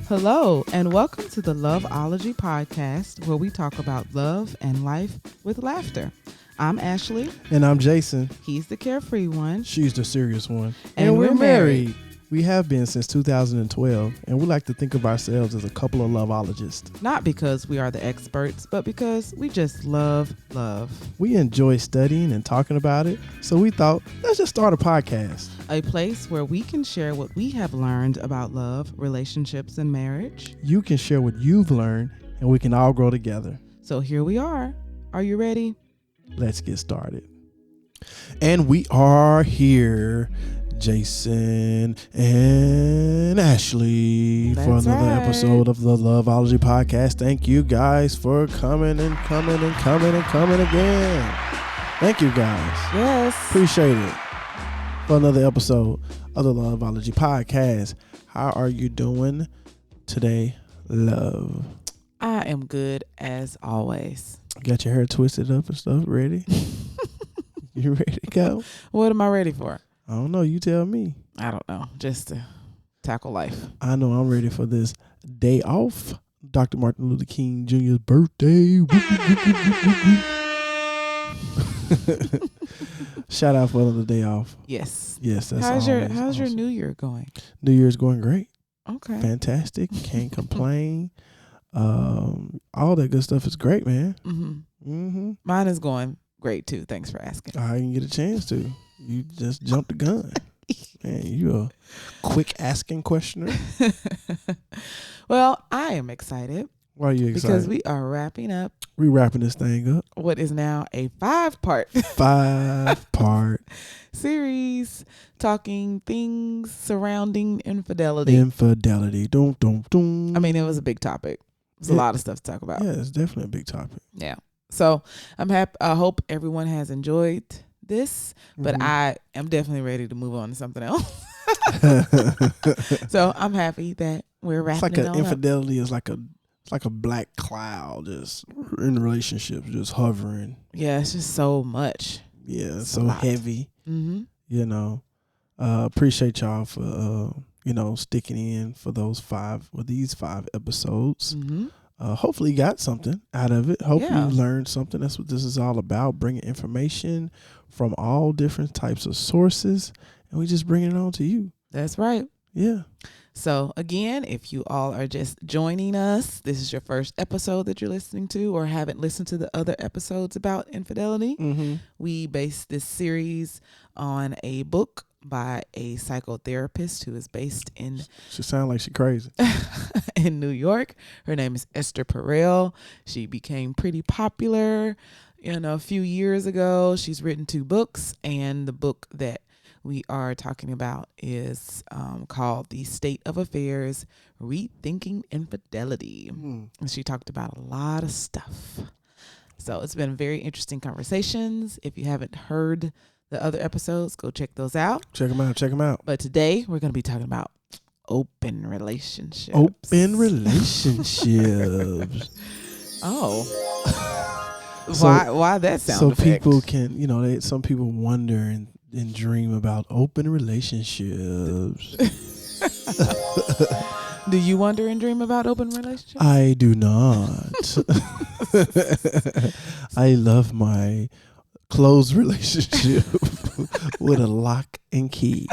Hello, and welcome to the Loveology podcast, where we talk about love and life with laughter. I'm Ashley. And I'm Jason. He's the carefree one. She's the serious one. And we're married. We have been since 2012, and we like to think of ourselves as a couple of loveologists. Not because we are the experts, but because we just love love. We enjoy studying and talking about it, so we thought, let's just start a podcast. A place where we can share what we have learned about love, relationships, and marriage. You can share what you've learned, and we can all grow together. So here we are. Are you ready? Let's get started. And we are here, Jason and Ashley, for another episode of the Loveology podcast. Thank you guys for coming and coming and coming and coming again. Thank you guys. Yes. Appreciate it. For another episode of the Loveology podcast. How are you doing today, love? I am good as always. Got your hair twisted up and stuff ready? You ready to go? What am I ready for? I don't know. You tell me. I don't know. Just to tackle life. I know I'm ready for this day off. Dr. Martin Luther King Jr.'s birthday. Shout out for another day off. Yes. Yes, that's How's your awesome. New Year going? New Year's going great. Okay. Fantastic. Can't complain. All that good stuff is great, man. Mine is going great too. Thanks for asking. I didn't get a chance to. You just jumped the gun. Man, you a quick asking questioner. Well, I am excited. Why are you excited? Because we are wrapping up. We wrapping this thing up. What is now a 5-part series talking things surrounding infidelity. Infidelity. Dum, dum, dum. I mean, it was a big topic. There's a lot of stuff to talk about. Yeah, it's definitely a big topic. Yeah. So I'm happy. I hope everyone has enjoyed this, but I am definitely ready to move on to something else. So I'm happy that we're wrapping It's like infidelity up. is like a black cloud just in relationships, just hovering. Yeah, it's just so much. Yeah, it's so heavy. Mm-hmm. You know, appreciate y'all for sticking in for these 5 episodes. Mm-hmm. Hopefully you got something out of it. Hopefully you learned something. That's what this is all about, bringing information from all different types of sources, and we just bring it on to you. That's right. Yeah. So again, if you all are just joining us, this is your first episode that you're listening to or haven't listened to the other episodes about infidelity. We base this series on a book by a psychotherapist who is based in... She sounds like she's crazy. in New York. Her name is Esther Perel. She became pretty popular a few years ago. She's written 2 books, and the book that we are talking about is called The State of Affairs, Rethinking Infidelity. And she talked about a lot of stuff. So it's been very interesting conversations. If you haven't heard the other episodes, go check those out. Check them out. But today we're going to be talking about open relationships. Open relationships. Oh. Why that sound effect? People can, some people wonder and dream about open relationships. Do you wonder and dream about open relationships? I do not. I love my closed relationship with a lock and key.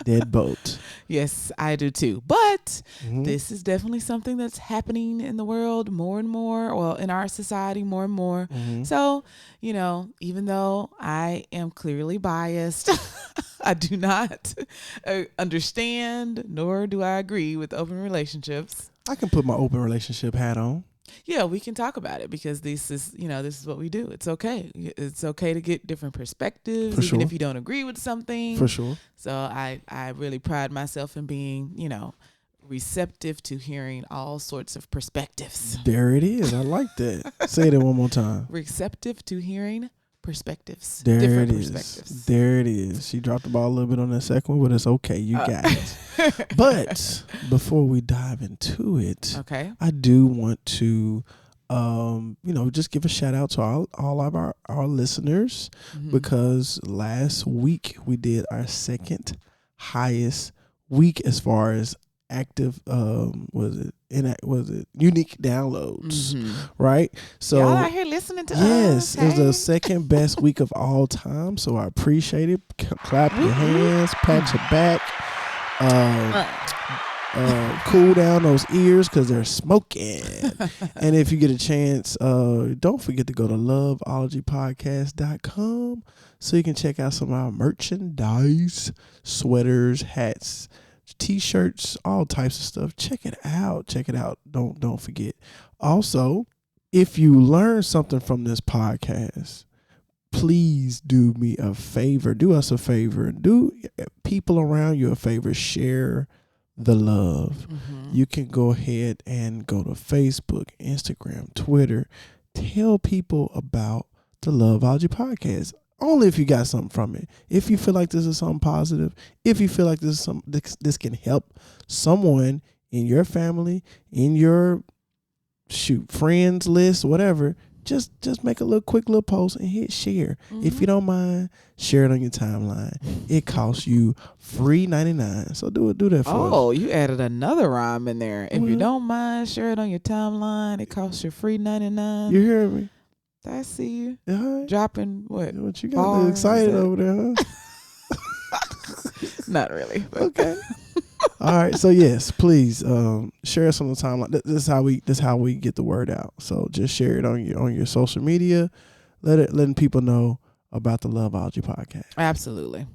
Deadbolt. Yes, I do too. But this is definitely something that's happening in the world more and more. Well, in our society more and more. So, even though I am clearly biased, I do not understand, nor do I agree with open relationships. I can put my open relationship hat on. Yeah, we can talk about it because this is what we do. It's okay. It's okay to get different perspectives, even if you don't agree with something. For sure. So I really pride myself in being, receptive to hearing all sorts of perspectives. There it is. I like that. Say that one more time. Receptive to hearing perspectives. There different it is. Perspectives. There it is. She dropped the ball a little bit on that second one, but it's okay. You got it. But before we dive into it, okay, I do want to just give a shout out to all of our listeners, because last week we did our second highest week as far as active was it unique downloads, right? So y'all out here listening to yes, us. it was the Hey. second best week of all time. So I appreciate it. Clap your hands, pat your back. Cool down those ears because they're smoking. And if you get a chance, don't forget to go to loveologypodcast.com so you can check out some of our merchandise, sweaters, hats, t-shirts, all types of stuff. Check it out. Don't forget. Also, if you learn something from this podcast, please do me a favor. Do us a favor. Do people around you a favor. Share the love. You can go ahead and go to Facebook, Instagram, Twitter. Tell people about the Loveology podcast. Only if you got something from it. If you feel like this is something positive, if you feel like this can help someone in your family, in your friends list, whatever, just make a quick little post and hit share. If you don't mind, share it on your timeline. It costs you $3.99. So do that for us. Oh, you added another rhyme in there. If you don't mind, share it on your timeline. It costs you $3.99. You hear me? I see you. Uh-huh. Dropping what? What you got a little excited over there, huh? Not really. But. Okay. All right. So yes, please share us on the timeline. This is how we get the word out. So just share it on your social media. Letting people know about the Loveology podcast. Absolutely.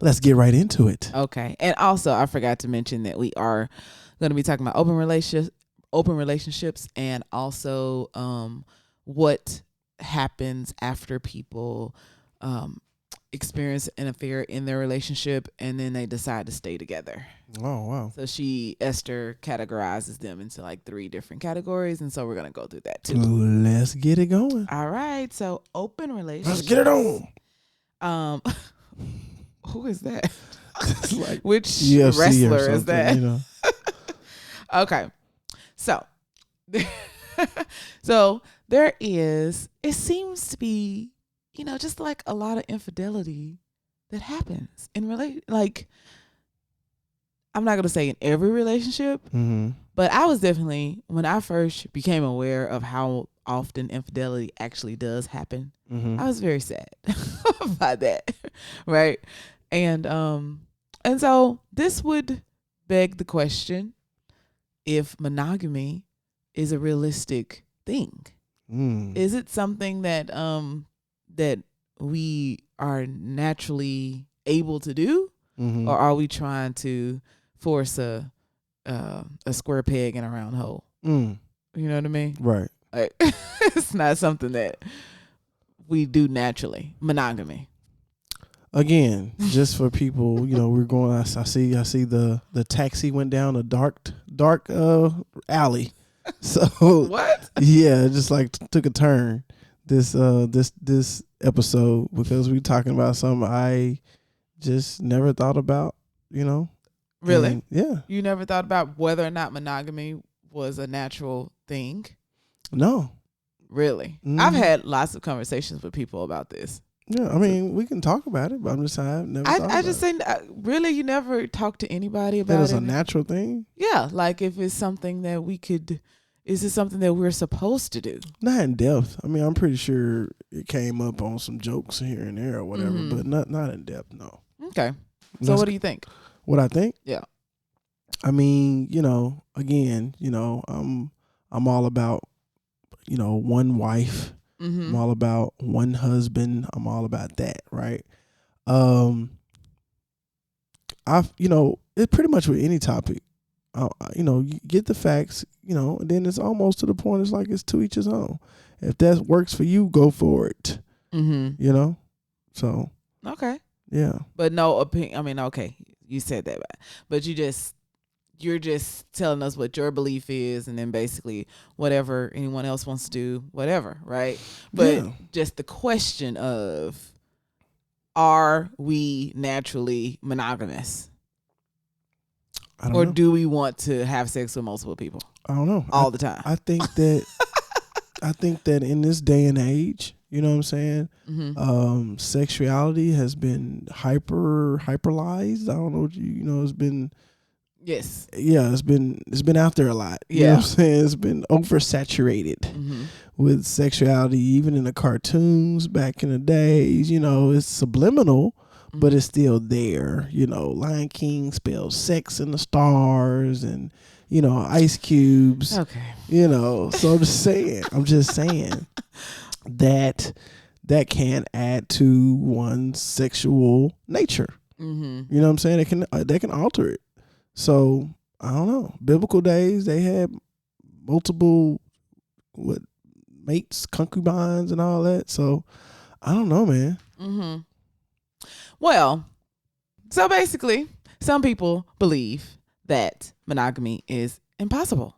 Let's get right into it. Okay. And also, I forgot to mention that we are going to be talking about open relationships, and also what happens after people experience an affair in their relationship and then they decide to stay together. Oh, wow. So Esther categorizes them into like 3 different categories, and so we're going to go through that too. Let's get it going. All right. So open relationships. Let's get it on. Who is that? Like which UFC wrestler is that? You know? Okay. So so there is, it seems to be, just like a lot of infidelity that happens in like, I'm not going to say in every relationship, but I was definitely, when I first became aware of how often infidelity actually does happen, I was very sad by that. Right. And so this would beg the question if monogamy is a realistic thing. Is it something that that we are naturally able to do, or are we trying to force a square peg in a round hole? You know what I mean? Right. Like, it's not something that we do naturally. Monogamy. Again, just for people, we're going. I see the taxi went down a dark alley. So what? Yeah, just like took a turn this episode because we're talking about something I just never thought about. Really? And, yeah. You never thought about whether or not monogamy was a natural thing? No. Really? I've had lots of conversations with people about this. Yeah, I mean, we can talk about it, but I'm just saying I've never thought about it. Say, really, you never talked to anybody about it? That is a natural thing? Yeah, like if it's something that is it something that we're supposed to do? Not in depth. I mean, I'm pretty sure it came up on some jokes here and there or whatever, but not in depth, no. Okay. So what do you think? What I think? Yeah. I mean, again, I'm all about, one wife. I'm all about one husband. I'm all about that, right? It's pretty much with any topic. You get the facts, and then it's almost to the point. It's like it's to each his own. If that works for you, go for it. So okay, yeah. But no opinion. I mean, okay, you said that, but you're just telling us what your belief is, and then basically whatever anyone else wants to do, whatever, right? But just the question of, are we naturally monogamous? I don't know. Do we want to have sex with multiple people? I don't know. All the time. I think that in this day and age, you know what I'm saying? Sexuality has been hyperlyzed. I don't know what it's been Yes. Yeah, it's been out there a lot. You know what I'm saying? It's been oversaturated with sexuality, even in the cartoons back in the days. You know, it's subliminal, but it's still there. You know, Lion King spells sex in the stars, and you know, ice cubes. Okay. You know, so I'm just saying that can add to one's sexual nature. You know what I'm saying? They can alter it. So I don't know. Biblical days, they had multiple mates, concubines, and all that. So I don't know, man. Well, so basically, some people believe that monogamy is impossible.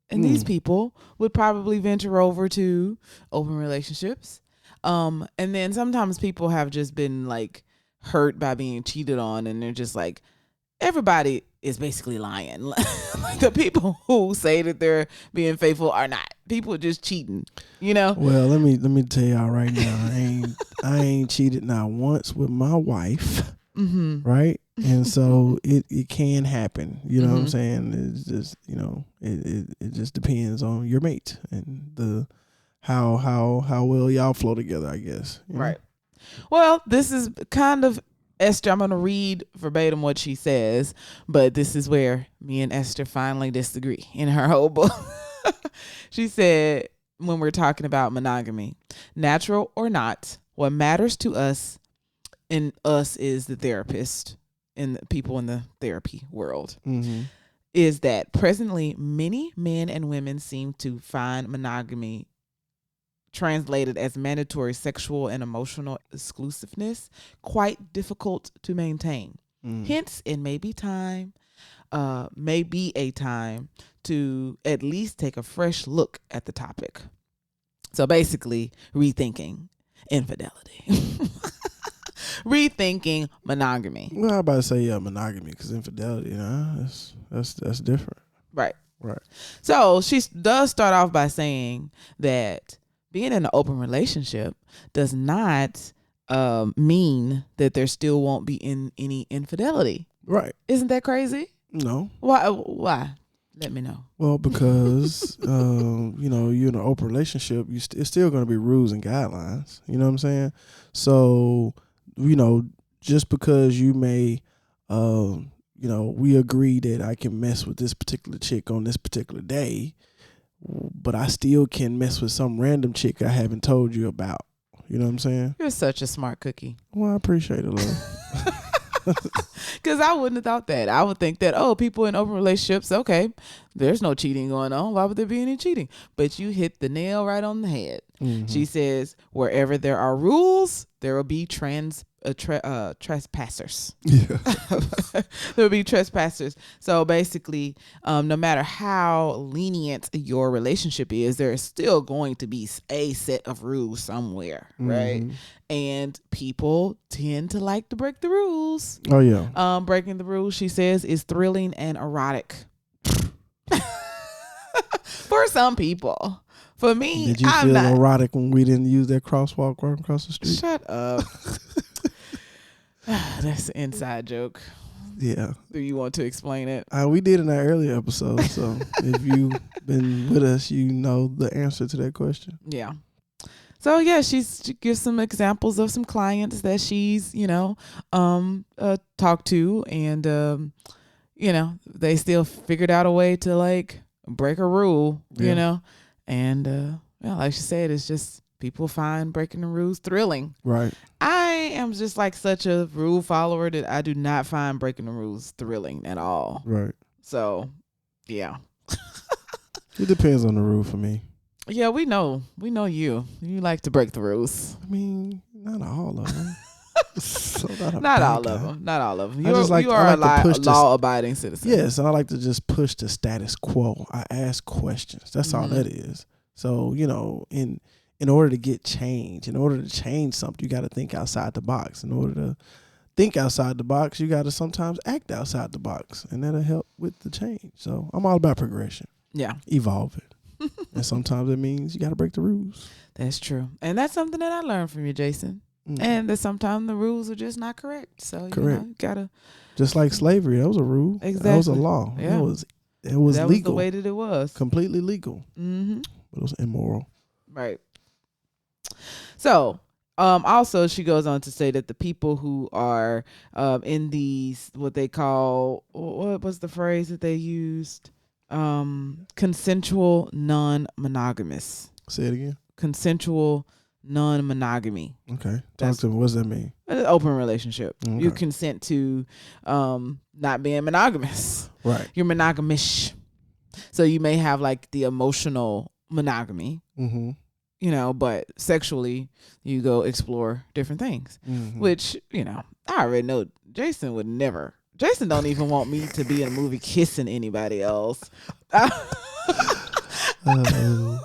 And these people would probably venture over to open relationships. And then sometimes people have just been like hurt by being cheated on, and they're just like, everybody is basically lying. Like the people who say that they're being faithful are not. People are just cheating, you know? Well, let me tell y'all right now, I ain't cheated not once with my wife. Right? And so it can happen. You know what I'm saying? It's just, you know, it just depends on your mate and the how well y'all flow together, I guess. Right. Well, this is kind of Esther. I'm going to read verbatim what she says, but this is where me and Esther finally disagree in her whole book. She said, when we're talking about monogamy, natural or not, what matters to us is the therapist and the people in the therapy world, is that presently many men and women seem to find monogamy, translated as mandatory sexual and emotional exclusiveness, quite difficult to maintain. Hence, it may be a time to at least take a fresh look at the topic. So basically, rethinking infidelity. Rethinking monogamy. Well, I'm about to say monogamy, because infidelity, that's different. Right. Right. So she does start off by saying that being in an open relationship does not mean that there still won't be any infidelity. Right. Isn't that crazy? No. Why? Let me know. Well, because you know, you're in an open relationship, it's still going to be rules and guidelines. You know what I'm saying? So, you know, just because you may, you know, we agree that I can mess with this particular chick on this particular day, but I still can mess with some random chick I haven't told you about. You know what I'm saying? You're such a smart cookie. Well, I appreciate it, love. Because I wouldn't have thought that. I would think that, people in open relationships, okay, there's no cheating going on. Why would there be any cheating? But you hit the nail right on the head. She says, wherever there are rules, there will be trespassers. Yeah. There will be trespassers. So basically, no matter how lenient your relationship is, there is still going to be a set of rules somewhere, right? And people tend to like to break the rules. Oh, yeah. Breaking the rules, she says, is thrilling and erotic. For some people. For me, did you feel erotic when we didn't use that crosswalk right across the street? Shut up. That's an inside joke. Yeah. Do you want to explain it? We did in our earlier episode, so if you've been with us, you know the answer to that question. Yeah. So yeah, she gives some examples of some clients that she's, talked to, and they still figured out a way to like break a rule, and like she said, it's just people find breaking the rules thrilling. Right. I am just like such a rule follower that I do not find breaking the rules thrilling at all. Right. So, yeah. It depends on the rule for me. Yeah, we know you. You like to break the rules. I mean, not all of them. Not all of them. Not all of them. You are a law-abiding citizen. Yes, and I like to just push the status quo. I ask questions. That's all that is. So, in order to get change, in order to change something, you got to think outside the box. In order to think outside the box, you got to sometimes act outside the box, and that'll help with the change. So I'm all about progression. Yeah. Evolving. And sometimes it means you got to break the rules. That's true. And that's something that I learned from you, Jason. And that sometimes the rules are just not correct. So you gotta, just like slavery. That was a rule. Exactly. That was a law. Yeah. It was that legal. was the way that it was. Completely legal. Mm-hmm. But it was immoral. Right. So, also she goes on to say that the people who are in these, what they call, what was the phrase that they used? Consensual non-monogamous. Say it again. Consensual non-monogamy. Okay. Talk to me. What does that mean? An open relationship. Okay. You consent to not being monogamous. Right. You're monogamish. So you may have like the emotional monogamy. Mm-hmm. But sexually, you go explore different things, which, I already know Jason would never. Jason don't even want me to be in a movie kissing anybody else.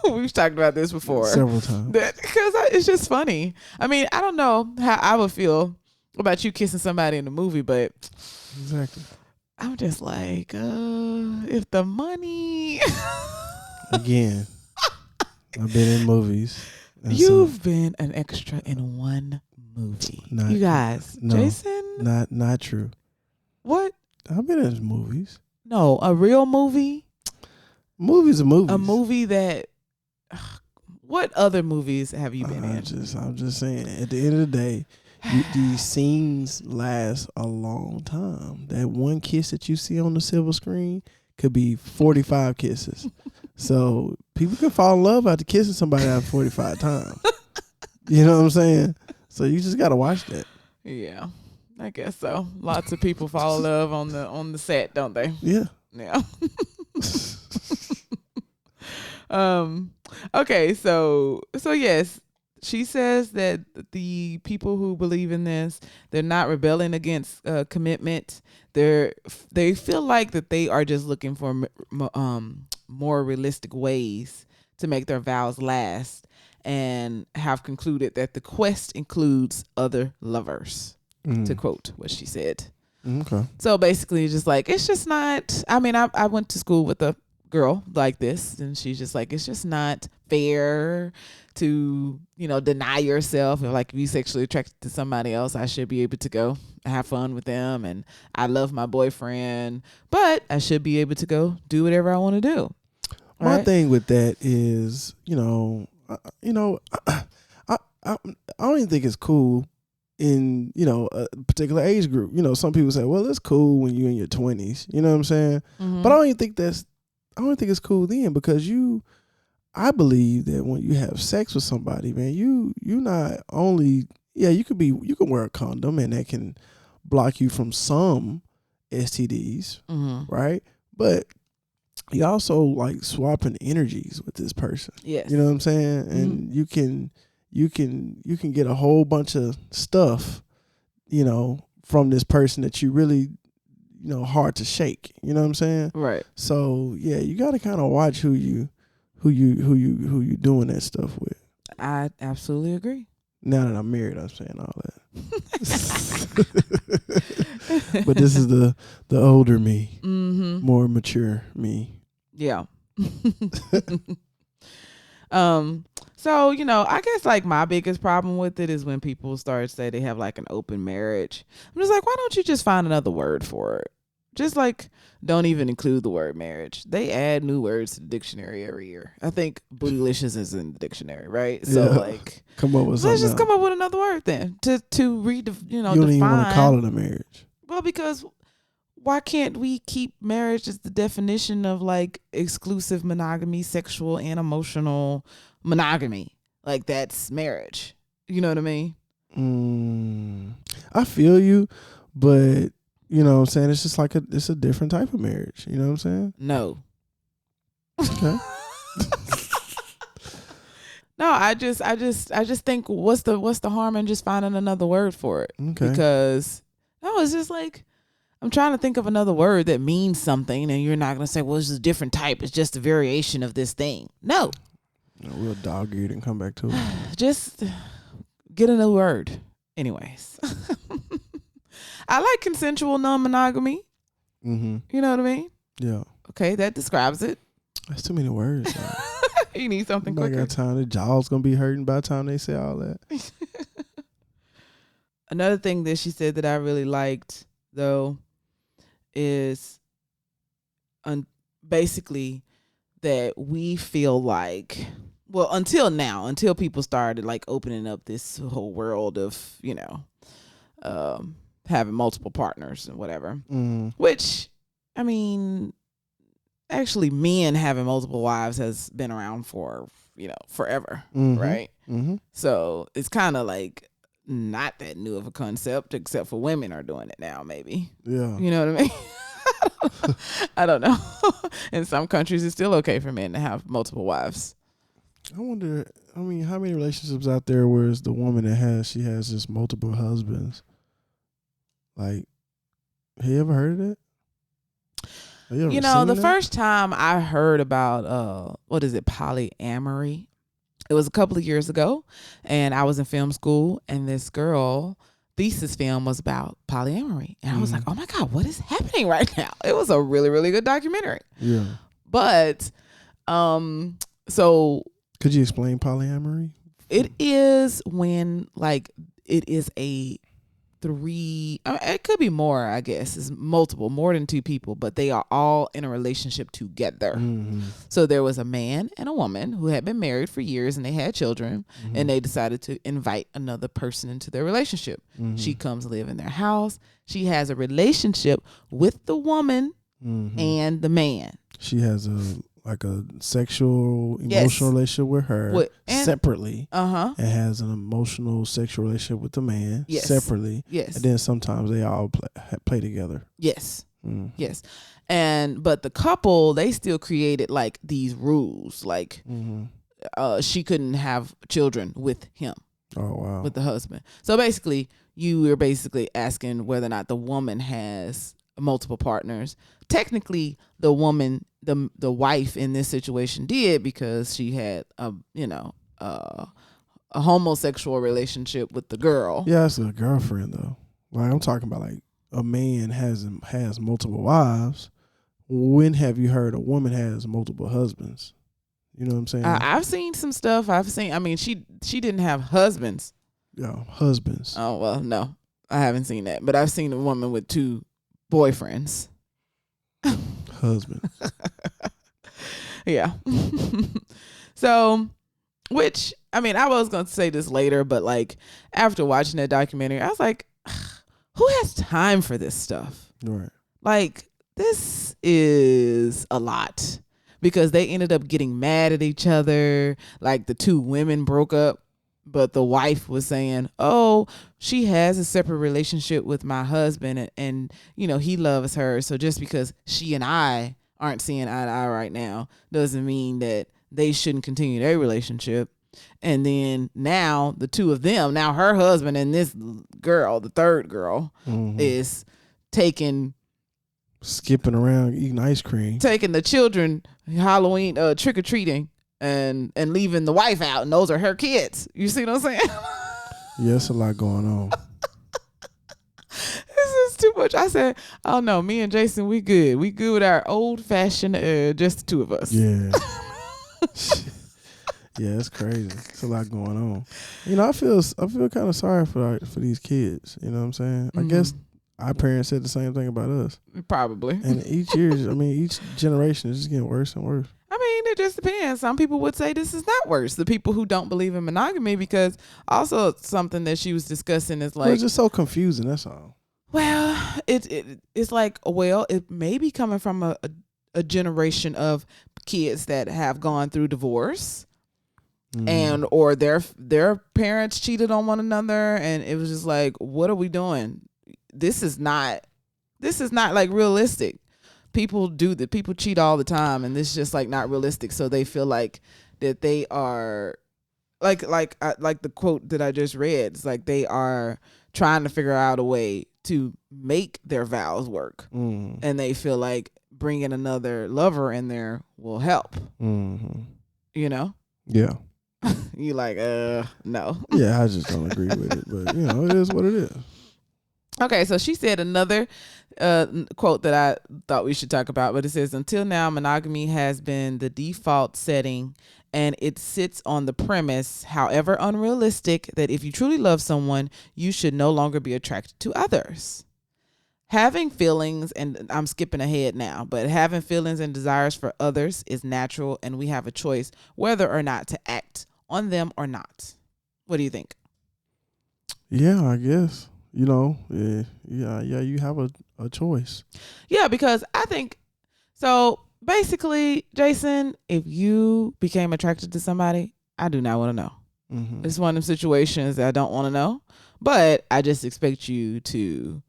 We've talked about this before. Several times. Because it's just funny. I mean, I don't know how I would feel about you kissing somebody in a movie, but exactly. I'm just like, if the money... Again. I've been in movies. You've been an extra in one movie. You guys, no, Jason? Not true. What? I've been in movies. No, a real movie? Movies are movies. A movie that... What other movies have you been in? I'm just saying, at the end of the day, these scenes last a long time. That one kiss that you see on the silver screen could be 45 kisses. So people can fall in love after kissing somebody after 45 times. You know what I'm saying? So you just gotta watch that. Yeah, I guess so. Lots of people fall in love on the set, don't they? Yeah. Yeah. Okay, so yes, she says that the people who believe in this, they're not rebelling against commitment. They feel like that they are just looking for more realistic ways to make their vows last, and have concluded that the quest includes other lovers, to quote what she said. Okay. So basically, just like, it's just not, I mean, I went to school with a girl like this, and she's just like, it's just not fair to, deny yourself. If like, if you sexually attracted to somebody else, I should be able to go have fun with them, and I love my boyfriend, but I should be able to go do whatever I want to do. My thing with that is, I don't even think it's cool in, a particular age group. Some people say, well, it's cool when you're in your 20s. You know what I'm saying? Mm-hmm. But I don't think it's cool then, because I believe that when you have sex with somebody, man, you not only, you can wear a condom, and that can block you from some STDs, right? But you also like swapping energies with this person. Yes. You know what I'm saying? And you can get a whole bunch of stuff, from this person that you really, hard to shake. You know what I'm saying? Right. So yeah, you got to kind of watch who you doing that stuff with. I absolutely agree. Now that I'm married, I'm saying all that. But this is the older me, more mature me. Yeah. So, I guess like my biggest problem with it is when people start to say they have like an open marriage. I'm just like, why don't you just find another word for it? Just like, don't even include the word marriage. They add new words to the dictionary every year. I think bootylicious is in the dictionary, right? So like, come up with let's just come up with another word then to read, you don't even want to call it a marriage. Well, because why can't we keep marriage as the definition of like exclusive monogamy, sexual and emotional monogamy? Like, that's marriage. You know what I mean? I feel you, but you know what I'm saying? It's just like it's a different type of marriage. You know what I'm saying? No. Okay. No, I just think what's the harm in just finding another word for it? Okay. Because no, it's just like, I'm trying to think of another word that means something, and you're not gonna say, well, it's a different type. It's just a variation of this thing. No. We'll dog eat and come back to it. Just get a new word. Anyways. I like consensual non-monogamy. You know what I mean? Yeah. Okay, that describes it. That's too many words. You need something quicker. By the time the jaw's gonna be hurting by the time they say all that. Another thing that she said that I really liked, though, is basically that we feel like, well, until now, until people started like opening up this whole world of, having multiple partners and whatever, which, I mean, actually men having multiple wives has been around for, forever, right? So it's kind of like not that new of a concept, except for women are doing it now, maybe. Yeah. You know what I mean? I don't know. In some countries, it's still okay for men to have multiple wives. I wonder, how many relationships out there where it's the woman that she has just multiple husbands? Like, have you ever heard of that? Have you ever seen the that? first time I heard about, polyamory, it was a couple of years ago, and I was in film school, and this girl thesis film was about polyamory, and I was like, oh my God, what is happening right now? It was a really, really good documentary. Yeah. But so could you explain polyamory? It is when it is a it could be more, I guess. It's multiple, more than two people, but they are all in a relationship together. So there was a man and a woman who had been married for years, and they had children, and they decided to invite another person into their relationship. She comes live in their house. She has a relationship with the woman and the man. She has a sexual, emotional relationship with her separately. And has an emotional, sexual relationship with the man separately. Yes. And then sometimes they all play together. Yes. Yes. But the couple, they still created like these rules. Like she couldn't have children with him. Oh, wow. With the husband. So basically, you were basically asking whether or not the woman has multiple partners. Technically, the woman, the wife in this situation did, because she had a homosexual relationship with the girl. Yeah, it's a girlfriend though. Like, I'm talking about like a man has multiple wives. When have you heard a woman has multiple husbands? You know what I'm saying? I've seen some stuff. She didn't have husbands. Yeah, husbands. Oh, well, no, I haven't seen that. But I've seen a woman with two boyfriends. Husband. Yeah. So, which, I was going to say this later, but like after watching that documentary, I was like, who has time for this stuff? Right. Like, this is a lot, because they ended up getting mad at each other. Like, the two women broke up, but the wife was saying, oh, she has a separate relationship with my husband, and he loves her. So just because she and I aren't seeing eye to eye right now doesn't mean that they shouldn't continue their relationship. And then now the two of them, now her husband and this girl, the third girl, is skipping around eating ice cream, taking the children Halloween trick-or-treating, and leaving the wife out, and those are her kids. You see what I'm saying? Yeah, it's a lot going on. This is too much. I said, oh no, me and Jason, we good with our old-fashioned just the two of us. Yeah. Yeah, it's crazy. It's a lot going on. I feel kind of sorry for these kids. You know what I'm saying? I guess our parents said the same thing about us. Probably. And each generation is just getting worse and worse. It just depends. Some people would say this is not worse. The people who don't believe in monogamy, because also something that she was discussing is like, it's just so confusing. That's all. Well, it's like, well, it may be coming from a generation of kids that have gone through divorce. And or their parents cheated on one another, and it was just like, what are we doing? This is not like realistic. People cheat all the time, and this is just like not realistic. So they feel like that they are like the quote that I just read. It's like they are trying to figure out a way to make their vows work, and they feel like bringing another lover in there will help. Yeah. You like, no. Yeah, I just don't agree with it. But, it is what it is. Okay, so she said another quote that I thought we should talk about, but it says, until now, monogamy has been the default setting, and it sits on the premise, however unrealistic, that if you truly love someone, you should no longer be attracted to others. Having feelings, and I'm skipping ahead now, but having feelings and desires for others is natural, and we have a choice whether or not to act on them or not. What do you think? Yeah, I guess. Yeah, you have a choice. Yeah, because I think so. Basically, Jason, if you became attracted to somebody, I do not want to know. Mm-hmm. It's one of them situations that I don't want to know, but I just expect you to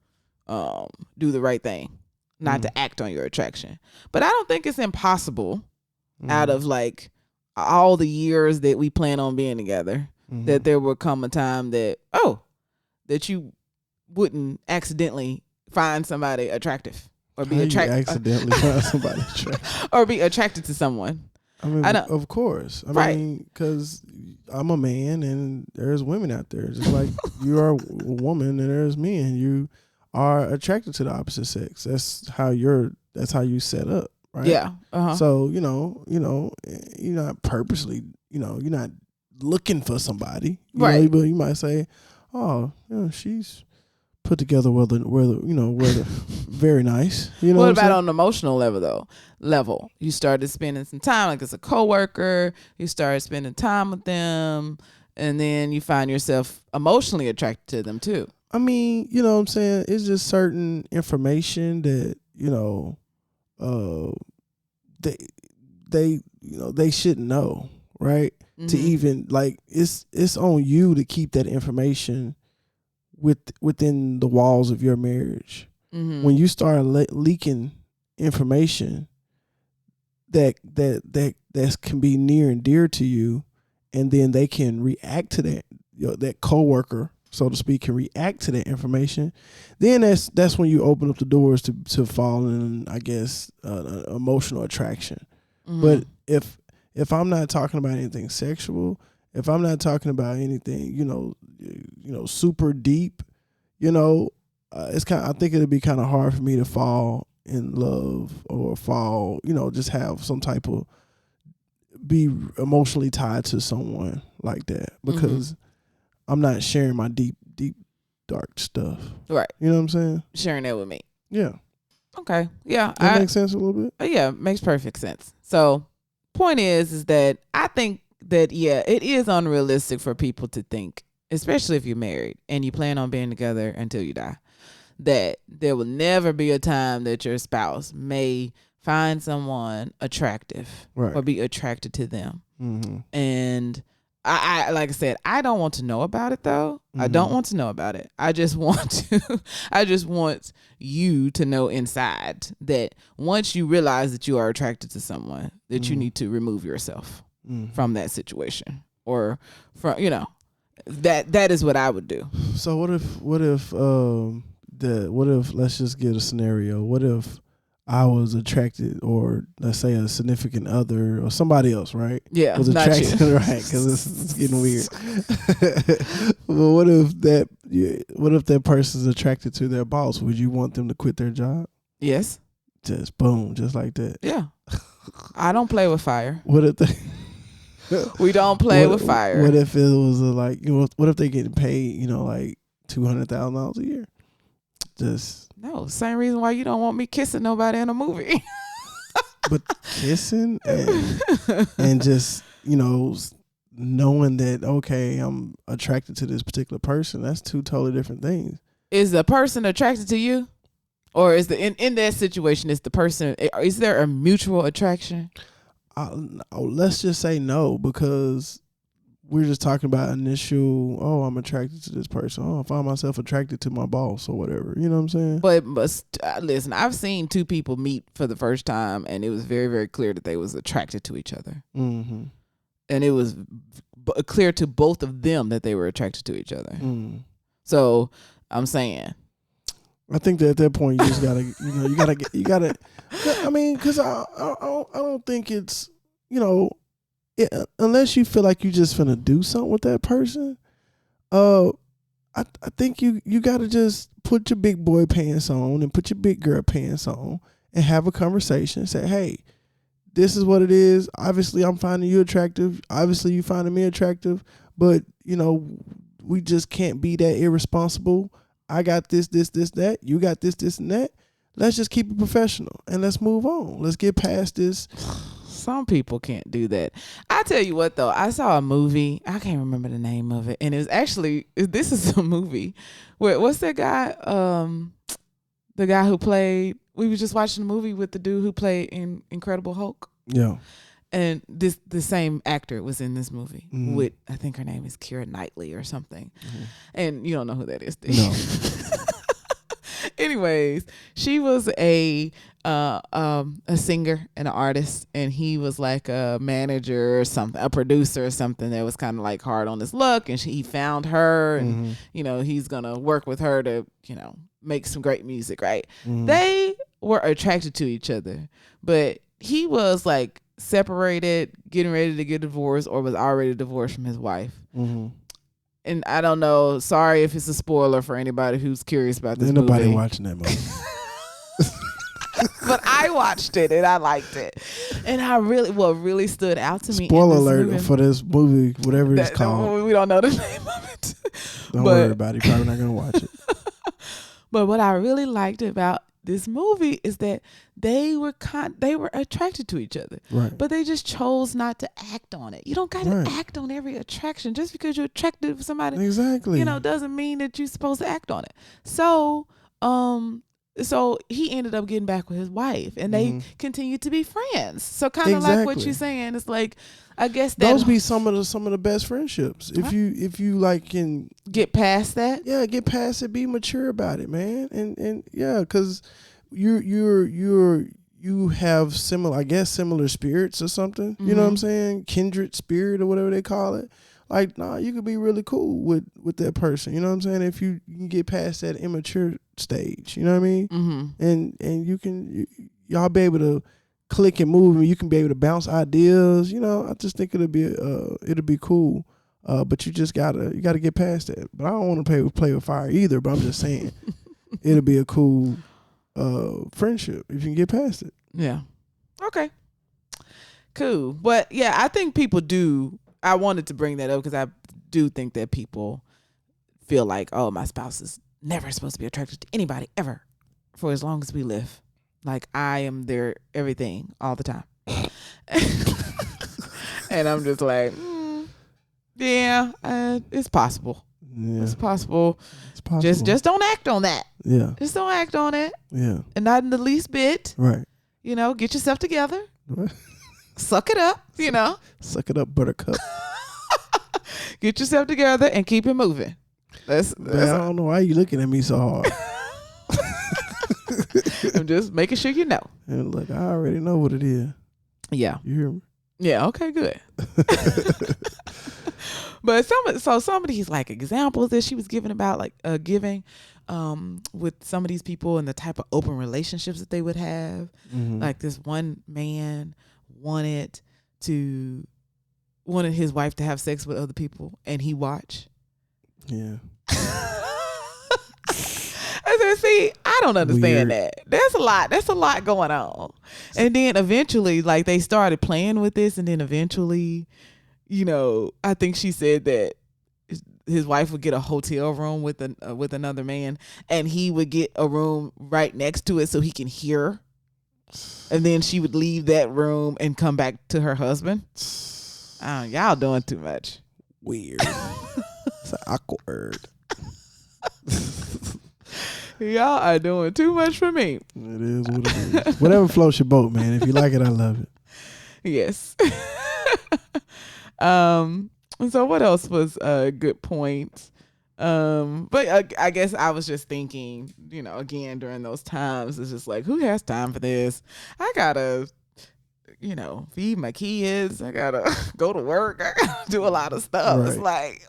do the right thing, not to act on your attraction. But I don't think it's impossible out of like all the years that we plan on being together that there will come a time that that you wouldn't accidentally find somebody attractive or be accidentally find somebody attractive or be attracted to someone. I mean, of course. I mean, because I'm a man and there's women out there. Just like you are a woman and there's men. You are attracted to the opposite sex. That's how you set up, right? Yeah. Uh-huh. So, you're not purposely, you're not looking for somebody. Right. But you might say, oh, she's put together very nice. What about on an emotional level? You started spending some time, like as a coworker, you started spending time with them, and then you find yourself emotionally attracted to them too. I mean, you know what I'm saying? It's just certain information that, they shouldn't know, right? Mm-hmm. To even like it's on you to keep that information within the walls of your marriage. Mm-hmm. When you start leaking information that can be near and dear to you, and then they can react to that, that coworker, so to speak, can react to that information, then that's when you open up the doors to fall in, I guess, emotional attraction. Mm-hmm. But if I'm not talking about anything sexual, if I'm not talking about anything, super deep, it's I think it'd be kind of hard for me to fall in love or fall, just have some type of be emotionally tied to someone like that, because I'm not sharing my deep, dark stuff. Right. You know what I'm saying? Sharing that with me. Yeah. Okay. Yeah. That makes sense a little bit? Yeah, makes perfect sense. So point is that I think that, it is unrealistic for people to think, especially if you're married and you plan on being together until you die, that there will never be a time that your spouse may find someone attractive or be attracted to them. Mm-hmm. And I like I said, I don't want to know about it though. Mm-hmm. I don't want to know about it. I just want you to know inside that once you realize that you are attracted to someone, that you need to remove yourself from that situation, or from, that is what I would do. So what if let's just get a scenario. What if I was attracted, or let's say a significant other or somebody else, right? Yeah, was attracted, right? Because it's getting weird. Well, what if that person's attracted to their boss? Would you want them to quit their job? Yes. Just boom, just like that. Yeah. I don't play with fire. What if we don't play with fire? What if it was what if they getting paid, like $200,000 a year? No, same reason why you don't want me kissing nobody in a movie. But kissing and just, knowing that, okay, I'm attracted to this particular person, that's two totally different things. Is the person attracted to you? Or is in that situation, is there a mutual attraction? Let's just say no, because we're just talking about initial, I'm attracted to this person. I find myself attracted to my boss or whatever. You know what I'm saying? But listen, I've seen two people meet for the first time, and it was very, very clear that they was attracted to each other. Mm-hmm. And it was clear to both of them that they were attracted to each other. Mm. So I'm saying, I think that at that point you just gotta, I mean, because I don't think it's, unless you feel like you just finna do something with that person, I think you got to just put your big boy pants on and put your big girl pants on and have a conversation. Say, hey, this is what it is. Obviously, I'm finding you attractive. Obviously, you finding me attractive. But, we just can't be that irresponsible. I got this, that. You got this, and that. Let's just keep it professional and let's move on. Let's get past this. Some people can't do that. I tell you what, though, I saw a movie. I can't remember the name of it. And it was actually, this is a movie where, what's that guy? The guy who played, we were just watching a movie with the dude who played in Incredible Hulk. Yeah. And the same actor was in this movie with, I think her name is Keira Knightley or something. And you don't know who that is, do you? No. Anyways, she was a singer and an artist, and he was like a manager or something, a producer or something that was kind of like hard on his luck. And he found her, and he's gonna work with her to make some great music. Right? They were attracted to each other, but he was like separated, getting ready to get divorced, or was already divorced from his wife. And I don't know. Sorry if it's a spoiler for anybody who's curious about this movie. Ain't nobody watching that movie. But I watched it and I liked it. And what really stood out to me. Spoiler alert for this movie, whatever it's called. We don't know the name of it. Don't worry about it. You're probably not going to watch it. But what I really liked about this movie is that they were attracted to each other, right? But they just chose not to act on it. You don't got to act on every attraction just because you're attracted to somebody. Exactly. Doesn't mean that you're supposed to act on it. So, so he ended up getting back with his wife, and they continued to be friends. So kind of like what you're saying, it's like, I guess that those be some of the best friendships. If you like can get past that, get past it, be mature about it, man, and because you have similar spirits or something. You know what I'm saying? Kindred spirit or whatever they call it. Like, you could be really cool with that person. You know what I'm saying? If you can get past that immature stage, you know what I mean? And you can y'all be able to click and move, and you can be able to bounce ideas. I just think it'll be cool. But you gotta get past that. But I don't want to play with fire either. But I'm just saying, it'll be a cool friendship if you can get past it. Yeah. Okay. Cool. But yeah, I think people do. I wanted to bring that up because I do think that people feel like, oh, my spouse is never supposed to be attracted to anybody ever for as long as we live. Like, I am their everything all the time. And I'm just like, yeah, it's possible. Yeah. It's possible. Just don't act on that. Yeah. Just don't act on it. Yeah. And not in the least bit. Right. Get yourself together. Right. Suck it up, Suck it up, buttercup. Get yourself together and keep it moving. That's I don't know why you looking at me so hard. I'm just making sure you know. And look, I already know what it is. Yeah. You hear me? Yeah, okay, good. But some of these like examples that she was giving about with some of these people and the type of open relationships that they would have. Like this one man wanted his wife to have sex with other people, and he watched. Yeah. I said, see, I don't understand that. That's a lot going on. And then eventually, like, they started playing with this, and then eventually, I think she said that his wife would get a hotel room with another man, and he would get a room right next to it so he can hear. And then she would leave that room and come back to her husband. Y'all doing too much. Weird. It's awkward. Y'all are doing too much for me. It is what it is. Whatever floats your boat, man. If you like it, I love it. Yes. So what else was a good point? But I guess I was just thinking, again, during those times, it's just like, who has time for this? I gotta, feed my kids. I gotta go to work. I gotta do a lot of stuff. Right. It's like,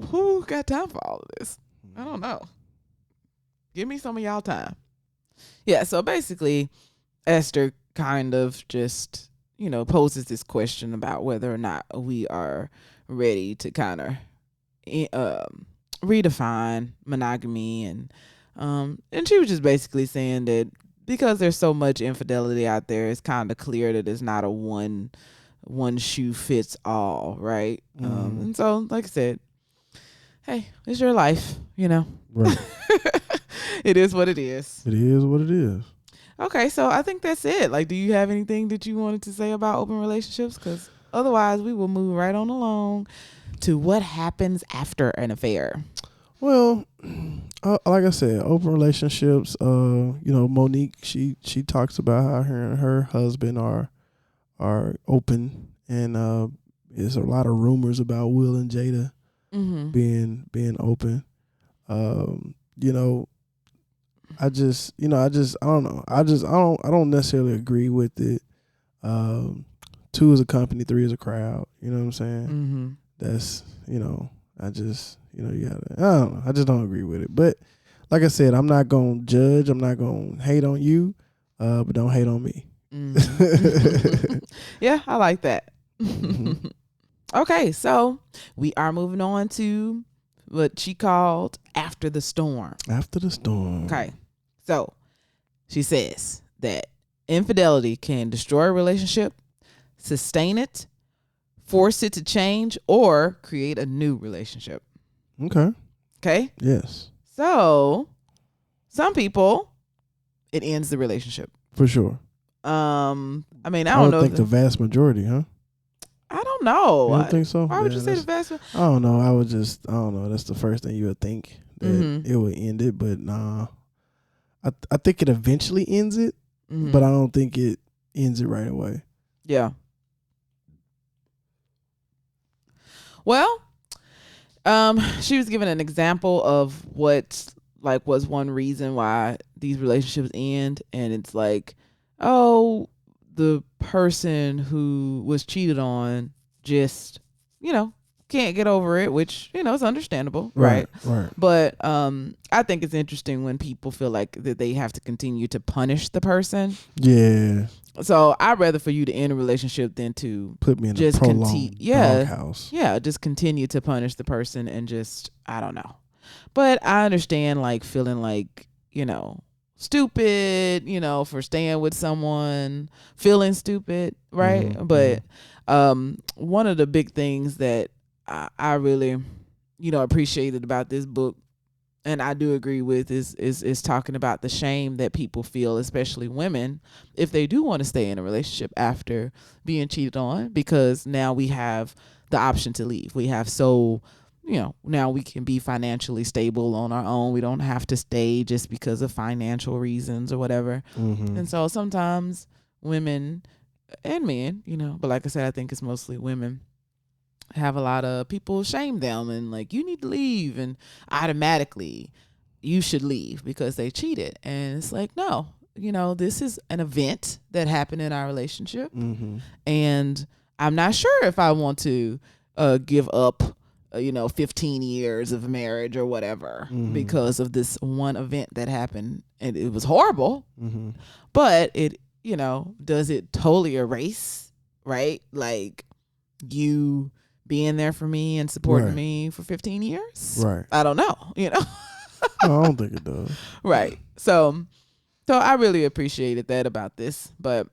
who got time for all of this? I don't know. Give me some of y'all time. Yeah. So basically, Esther kind of just, poses this question about whether or not we are ready to kind of redefine monogamy, and she was just basically saying that because there's so much infidelity out there, it's kind of clear that it's not a one shoe fits all, right? And so, like I said, hey, it's your life, Right. It is what it is. It is what it is. Okay, so I think that's it. Like, do you have anything that you wanted to say about open relationships? Because otherwise, we will move right on along to what happens after an affair. Well, like I said, open relationships. Monique, she talks about how her and her husband are open, and there's a lot of rumors about Will and Jada being open. I don't know. I don't necessarily agree with it. 2 is a company, 3 is a crowd. You know what I'm saying? That's, I just, I don't know. I just don't agree with it. But like I said, I'm not going to judge. I'm not going to hate on you, but don't hate on me. Yeah, I like that. Okay, so we are moving on to what she called after the storm. After the storm. Okay, so she says that infidelity can destroy a relationship, sustain it, force it to change, or create a new relationship. Okay? Yes. So some people, it ends the relationship. For sure. I mean, I don't know. I think the vast majority, huh? I don't know. You don't think so? Why would you say the vast majority? I don't know. I don't know. That's the first thing you would think, that it would end it. But nah. I think it eventually ends it, but I don't think it ends it right away. Yeah. Well, she was given an example of what was one reason why these relationships end, and it's like, oh, the person who was cheated on just, can't get over it, which, is understandable, right? Right. But I think it's interesting when people feel like that they have to continue to punish the person. Yeah. So I'd rather for you to end a relationship than to put me in a prolonged doghouse. Yeah, just continue to punish the person and just, I don't know. But I understand feeling stupid, for staying with someone, feeling stupid, right? But one of the big things that I really, appreciated about this book, and I do agree with, is talking about the shame that people feel, especially women, if they do want to stay in a relationship after being cheated on, because now we have the option to leave. We have now we can be financially stable on our own. We don't have to stay just because of financial reasons or whatever. And so sometimes women and men, but like I said, I think it's mostly women, have a lot of people shame them and you need to leave, and automatically you should leave because they cheated. And it's like, no, this is an event that happened in our relationship, and I'm not sure if I want to give up 15 years of marriage or whatever because of this one event that happened, and it was horrible. But it, does it totally erase, right? You being there for me and supporting me for 15 years. Right. I don't know, No, I don't think it does. Right. So I really appreciated that about this. But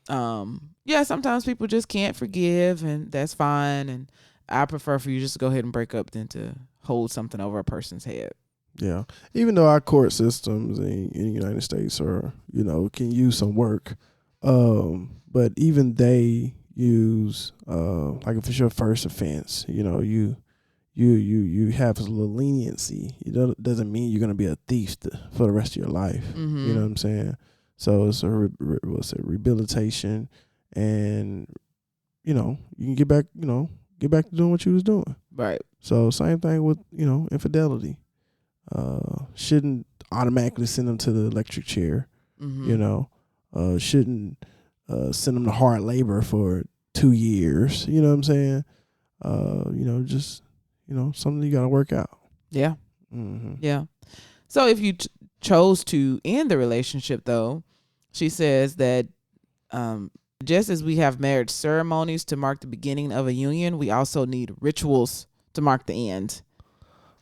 sometimes people just can't forgive, and that's fine. And I prefer for you just to go ahead and break up than to hold something over a person's head. Yeah. Even though our court systems in the United States are, can use some work, but even they use if it's your first offense, you have a little leniency. It doesn't mean you're gonna be a thief for the rest of your life. You know what I'm saying? So it's a rehabilitation, and you can get back to doing what you was doing. Right. So same thing with infidelity. Shouldn't automatically send them to the electric chair. Shouldn't send them to hard labor for 2 years. You know what I'm saying? Just something you got to work out. Yeah. Yeah. So if you chose to end the relationship, though, she says that just as we have marriage ceremonies to mark the beginning of a union, we also need rituals to mark the end.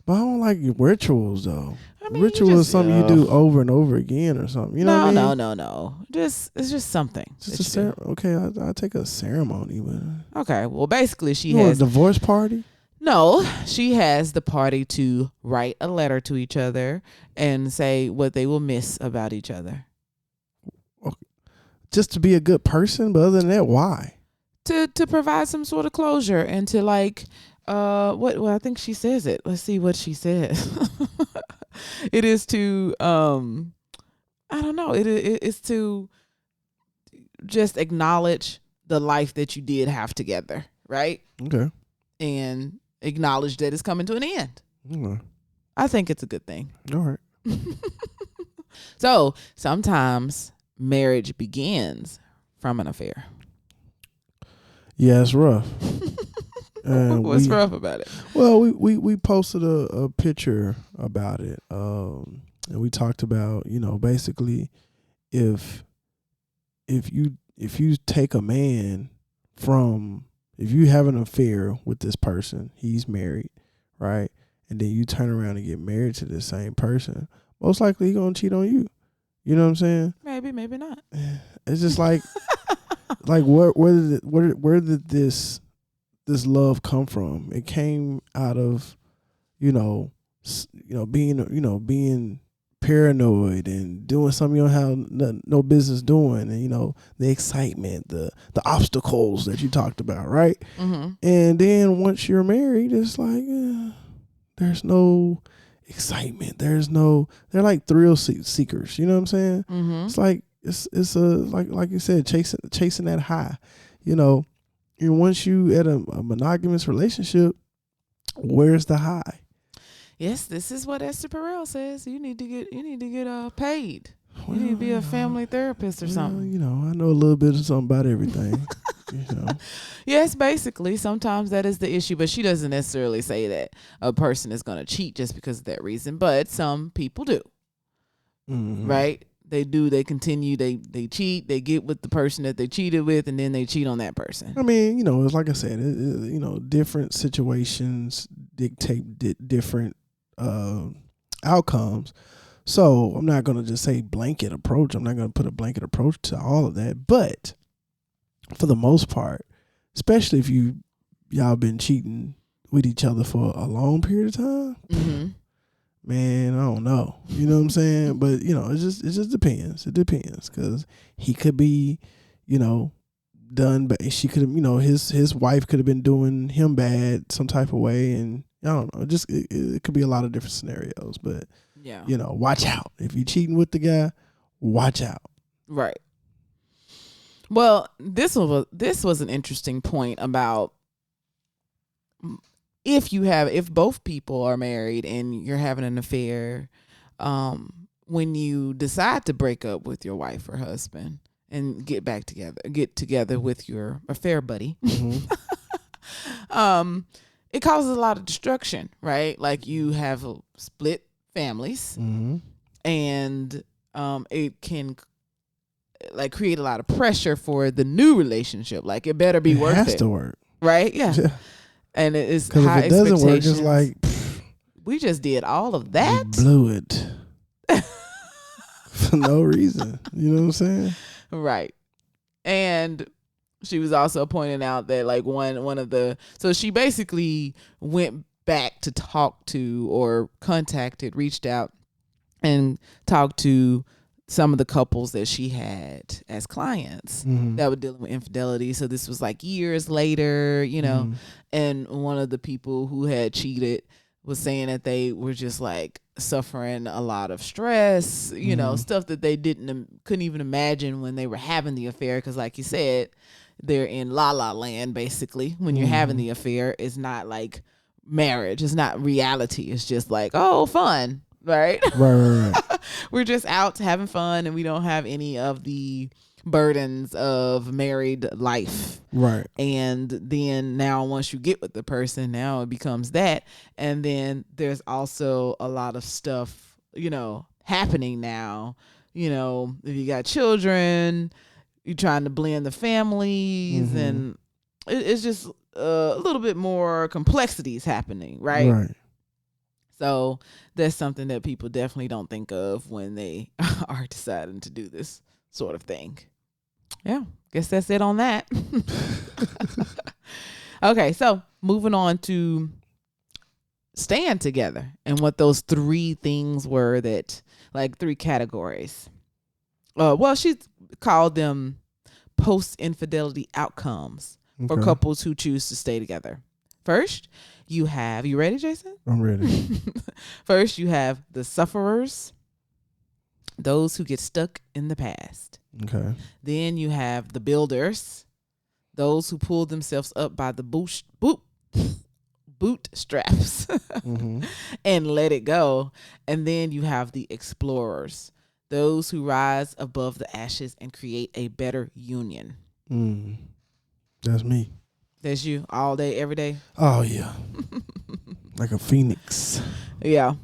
But I don't like rituals though. I mean, Ritual is something you do over and over again or something. You know what I mean? No. It's just something. Just a ceremony. Okay, I take a ceremony, but okay. Well, basically, she you want has a divorce party. no. She has the party to write a letter to each other and say what they will miss about each other. Just to be a good person, but other than that, why? To provide some sort of closure and to like what well I think she says it. Let's see what she says. It is to I don't know. It's to just acknowledge the life that you did have together, right? Okay. And acknowledge that it's coming to an end. Okay. I think it's a good thing. All right. So sometimes marriage begins from an affair. Yeah, it's rough. What's rough about it? Well, we posted a picture about it, and we talked about, you know, basically if you take a man from, if you have an affair with this person, he's married, right, and then you turn around and get married to the same person, most likely he's gonna cheat on you. You know what I'm saying? Maybe not. It's just like like where did this love come from? It came out of, being paranoid and doing something you don't have no business doing, and the excitement, the obstacles that you talked about, right? Mm-hmm. And then once you're married, it's like there's no excitement. They're like thrill seekers. You know what I'm saying? Mm-hmm. It's like it's a like you said, chasing that high. And once you at a monogamous relationship, where's the high? Yes, this is what Esther Perel says. You need to get paid. You need to be a family therapist or something. I know a little bit of something about everything. Yes, basically, sometimes that is the issue, but she doesn't necessarily say that a person is going to cheat just because of that reason. But some people do, right? They do. They continue. They cheat. They get with the person that they cheated with, and then they cheat on that person. I mean, it's like I said, different situations dictate different outcomes. So I'm not going to just say blanket approach. I'm not going to put a blanket approach to all of that. But for the most part, especially if y'all been cheating with each other for a long period of time, man, I don't know. You know what I'm saying? But it just depends. It depends, because he could be, done, but she could have, his wife could have been doing him bad some type of way, and I don't know. Just it could be a lot of different scenarios, but yeah, watch out if you're cheating with the guy. Watch out. Right. Well, this was an interesting point about if both people are married and you're having an affair, when you decide to break up with your wife or husband and get together with your affair buddy, it causes a lot of destruction, right? Like you have split families, and it can like create a lot of pressure for the new relationship. Like it better be worth it. It has to work, right? Yeah. And it is because if it doesn't work, it's like we just did all of that. We blew it for no reason. You know what I'm saying? Right. And she was also pointing out that like one of the, so she basically went back to talk to or reached out and talked to some of the couples that she had as clients that were dealing with infidelity. So this was like years later, and one of the people who had cheated was saying that they were just like suffering a lot of stress, stuff that they couldn't even imagine when they were having the affair. Because like you said, they're in la la land, basically. When you're having the affair, it's not like marriage. It's not reality. It's just like, oh, fun. Right. We're just out having fun, and we don't have any of the burdens of married life. Right. And then now once you get with the person, now it becomes that. And then there's also a lot of stuff, happening now. If you got children, you're trying to blend the families, and it's just a little bit more complexities happening. Right. So that's something that people definitely don't think of when they are deciding to do this sort of thing. Yeah, guess that's it on that. Okay, so moving on to staying together and what those three things were that, like, three categories. Well, she called them post-infidelity outcomes for couples who choose to stay together. First, you ready, Jason? I'm ready. First, you have the sufferers, those who get stuck in the past. Okay. Then you have the builders, those who pull themselves up by the bootstraps and let it go. And then you have the explorers, those who rise above the ashes and create a better union. That's me. That's you all day, every day? Oh, yeah. Like a phoenix. Yeah.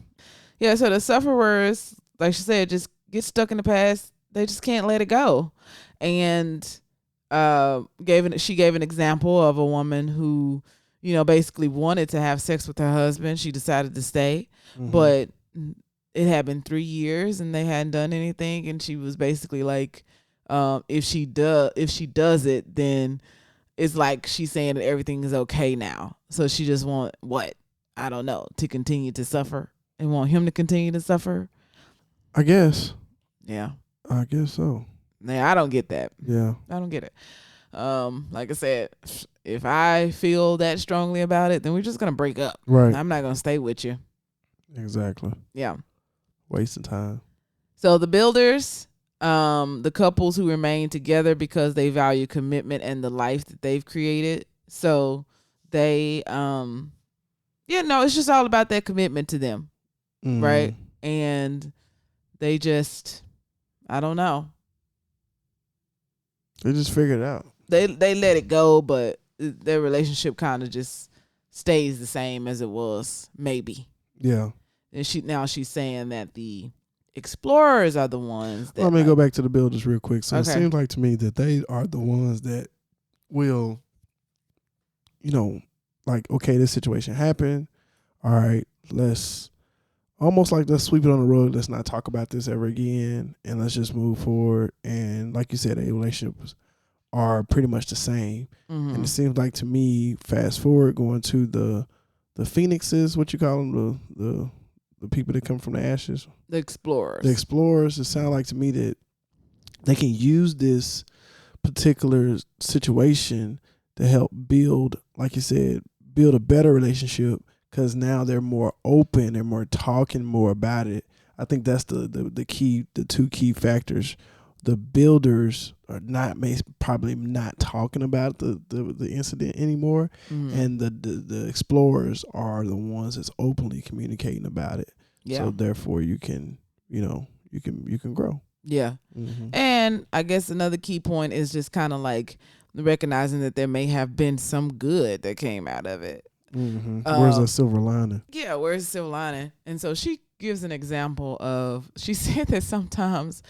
Yeah, so the sufferers, like she said, just get stuck in the past. They just can't let it go. And she gave an example of a woman who, basically wanted to have sex with her husband. She decided to stay, but it had been 3 years and they hadn't done anything. And she was basically like, if she does it, then it's like she's saying that everything is okay now. So she just want I don't know, to continue to suffer and want him to continue to suffer. I guess. Yeah. I guess so. Yeah, I don't get that. Yeah. I don't get it. Like I said, if I feel that strongly about it, then we're just gonna break up. Right. I'm not gonna stay with you. Exactly. Yeah. Wasting time. So the builders, the couples who remain together because they value commitment and the life that they've created. So they, it's just all about that commitment to them, right? And they just, I don't know. They just figured it out. They let it go, but their relationship kind of just stays the same as it was, maybe. Yeah. And she's saying that the explorers are the ones that. Let me go back to the builders real quick. So Okay. It seems like to me that they are the ones that will, like, okay, this situation happened. All right, let's sweep it on the rug. Let's not talk about this ever again, and let's just move forward. And like you said, the relationships are pretty much the same. And it seems like to me, fast forward, going to the phoenixes, what you call them, the people that come from the ashes, the explorers. The explorers. It sounds like to me that they can use this particular situation to help build, like you said, build a better relationship. Because now they're more open and more talking more about it. I think that's the key, the two key factors. The builders are probably not talking about the incident anymore, and the explorers are the ones that's openly communicating about it. Yeah. So therefore, you can grow. Yeah, and I guess another key point is just kind of like recognizing that there may have been some good that came out of it. Where's the silver lining? Yeah, where's the silver lining? And so she gives an example of, she said that sometimes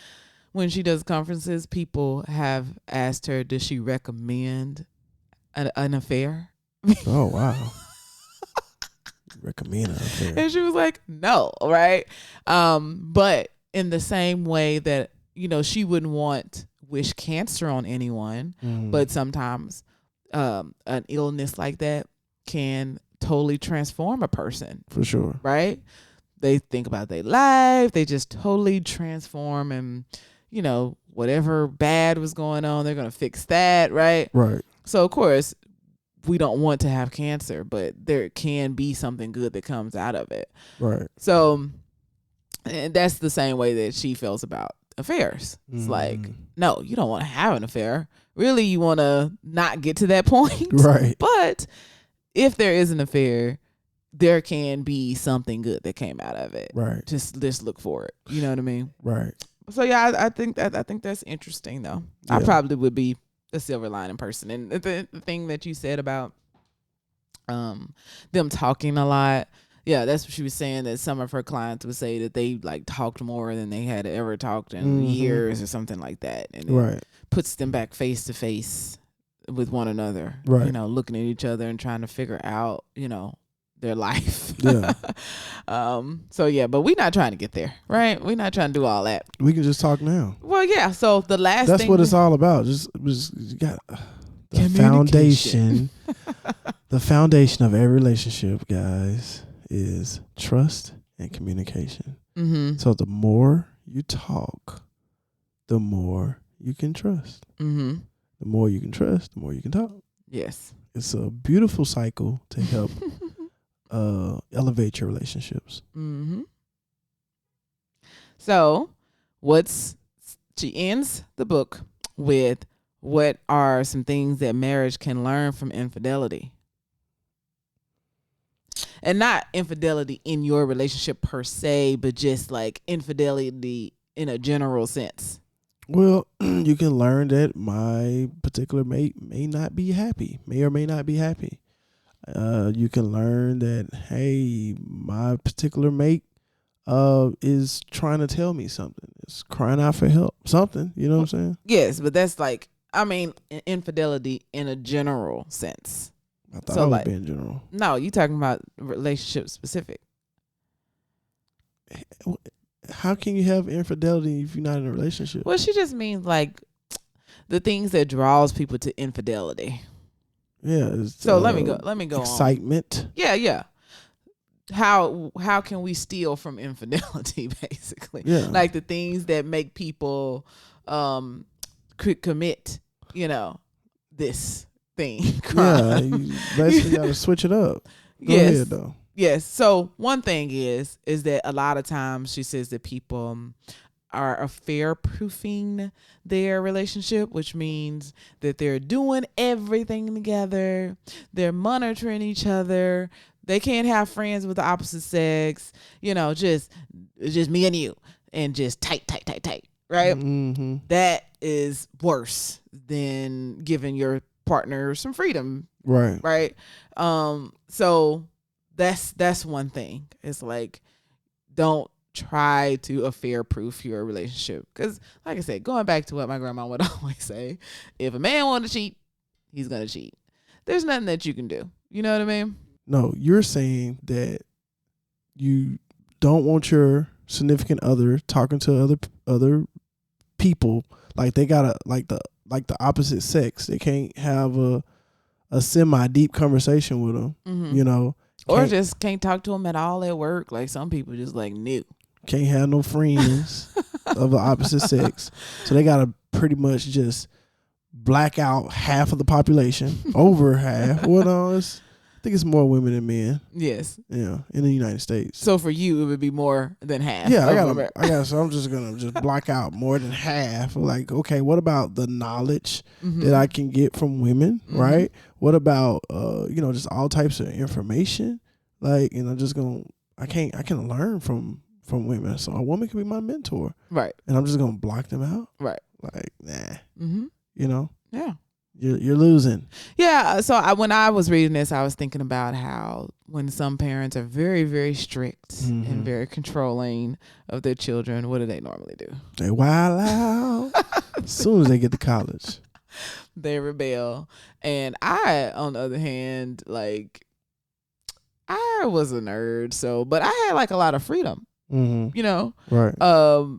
when she does conferences, people have asked her, does she recommend an affair? Oh, wow. Recommend an affair. And she was like, no, right? But in the same way that, she wouldn't wish cancer on anyone, but sometimes an illness like that can totally transform a person. For sure. Right? They think about their life. They just totally transform, and, whatever bad was going on, they're going to fix that. Right? Right. So, of course, we don't want to have cancer, but there can be something good that comes out of it. Right. So, and that's the same way that she feels about affairs. It's like, no, you don't want to have an affair. Really, you want to not get to that point. Right. But if there is an affair, there can be something good that came out of it. Right. Just look for it. You know what I mean? Right. So yeah, I think that's interesting though. Yeah. I probably would be a silver lining person. And the thing that you said about them talking a lot, yeah, that's what she was saying, that some of her clients would say that they like talked more than they had ever talked in years or something like that. And it puts them back face to face with one another, right. Looking at each other and trying to figure out, their life. Yeah. So yeah, but we're not trying to get there, right? We're not trying to do all that. We can just talk now. Well, yeah. So the last That's thing what it's all about. Just you got the Communication. foundation. The foundation of every relationship, guys, is trust and communication. Mm-hmm. So the more you talk, the more you can trust. Mm-hmm. The more you can trust, the more you can talk. Yes. It's a beautiful cycle to help elevate your relationships. Mm-hmm. So she ends the book with, what are some things that marriage can learn from infidelity? And not infidelity in your relationship per se, but just like infidelity in a general sense. Well, you can learn that my particular mate may not be happy, may or may not be happy. You can learn that, hey, my particular mate is trying to tell me something. It's crying out for help. Something, you know what I'm saying? Yes, but that's like, I mean, infidelity in a general sense. I thought it was being general. No, you talking about relationship specific. How can you have infidelity if you're not in a relationship? Well, she just means like the things that draws people to infidelity. Yeah. So let me go. Excitement. On. Yeah. How can we steal from infidelity, basically? Yeah. Like the things that make people commit, this thing. Yeah, you basically got to switch it up. Go ahead, though. Yes. So one thing is that a lot of times she says that people are affair proofing their relationship, which means that they're doing everything together. They're monitoring each other. They can't have friends with the opposite sex, just me and you, and just tight, right? Mm-hmm. That is worse than giving your partner some freedom. Right. So that's one thing. It's like, don't try to affair proof your relationship. Because like I said, going back to what my grandma would always say, if a man wants to cheat, he's going to cheat. There's nothing that you can do. You know what I mean? No, you're saying that you don't want your significant other talking to other people like they gotta like the opposite sex. They can't have a semi deep conversation with them. Mm-hmm. Or just can't talk to them at all at work. Like some people just like new. Can't have no friends of the opposite sex. So they gotta pretty much just black out half of the population, over half. Well, no, I think it's more women than men. Yes. Yeah, in the United States. So for you, it would be more than half. Yeah, I got. So I'm just gonna block out more than half. Like, okay, what about the knowledge that I can get from women, right? What about just all types of information? Like, I can learn from women. So a woman can be my mentor, right? And I'm just gonna block them out, right? Like, nah, yeah. You're losing. Yeah. So when I was reading this, I was thinking about how when some parents are very, very strict and very controlling of their children, what do they normally do? They wild out as soon as they get to college. They rebel. And I, on the other hand, like, I was a nerd, but I had like a lot of freedom. Right.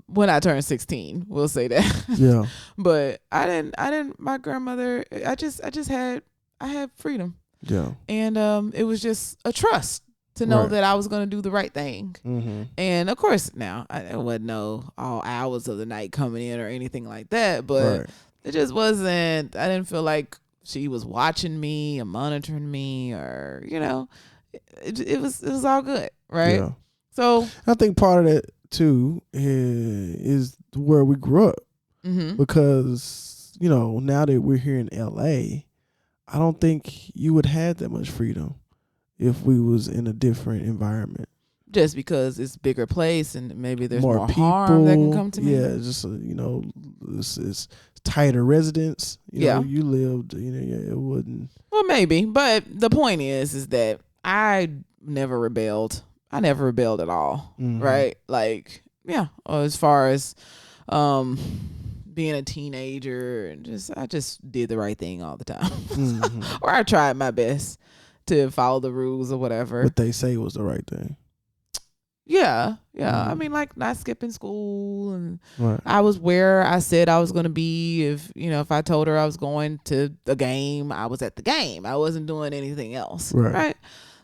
When I turned 16, we'll say that. Yeah. But I didn't my grandmother, I had freedom. Yeah. And it was just a trust to know that I was going to do the right thing. And of course now I wasn't know all hours of the night coming in or anything like that, but it just wasn't, I didn't feel like she was watching me or monitoring me or, it was all good. Right. Yeah. So I think part of that too is where we grew up, because now that we're here in LA, I don't think you would have that much freedom if we was in a different environment. Just because it's a bigger place and maybe there's more people, harm that can come to me. Yeah, just it's tighter residence. You lived. It wouldn't. Well, maybe, but the point is that I never rebelled. I never rebelled at all, right? Like, as far as being a teenager and I just did the right thing all the time. Or I tried my best to follow the rules or whatever. What they say was the right thing. Yeah. I mean, like not skipping school, and Right. I was where I said I was going to be. If I told her I was going to the game, I was at the game. I wasn't doing anything else. Right.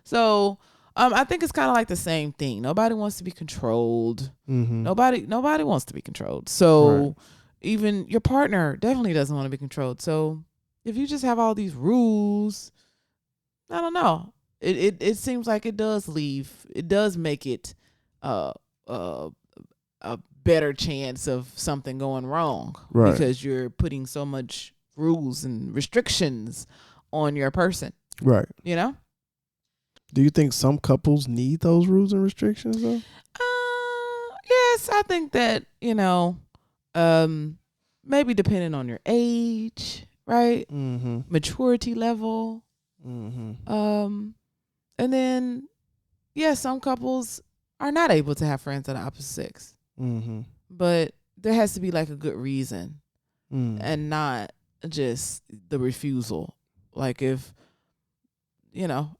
So, I think it's kind of like the same thing. Nobody wants to be controlled. Mm-hmm. Nobody wants to be controlled. So even your partner definitely doesn't want to be controlled. So if you just have all these rules, I don't know. It seems like it does make it a better chance of something going wrong, because you're putting so much rules and restrictions on your person. Right. You know? Do you think some couples need those rules and restrictions though? Yes, I think that, maybe depending on your age, right? Mm-hmm. Maturity level. Mm-hmm. And then, some couples are not able to have friends of the opposite sex. Mm-hmm. But there has to be like a good reason, and not just the refusal. Like if,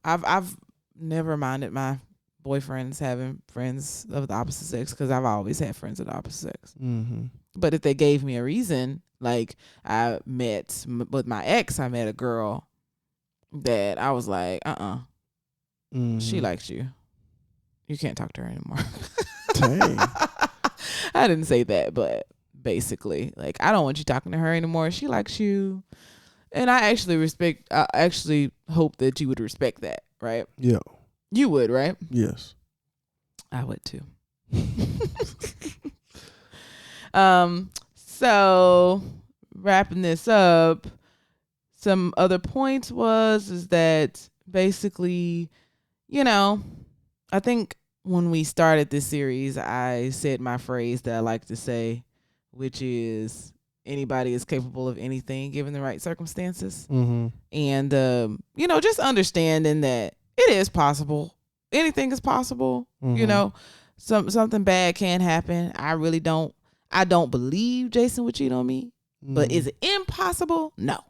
I've never minded my boyfriends having friends of the opposite sex, because I've always had friends of the opposite sex. Mm-hmm. But if they gave me a reason, like with my ex, I met a girl that I was like, she likes you. You can't talk to her anymore. Dang. I didn't say that, but basically, like, I don't want you talking to her anymore. She likes you. And I actually hope that you would respect that, right? Yeah. You would, right? Yes. I would too. So wrapping this up, some other points is that basically, I think when we started this series, I said my phrase that I like to say, which is anybody is capable of anything given the right circumstances. Mm-hmm. And, just understanding that it is possible. Anything is possible. Mm-hmm. Something bad can happen. I don't believe Jason would cheat on me, but is it impossible? No.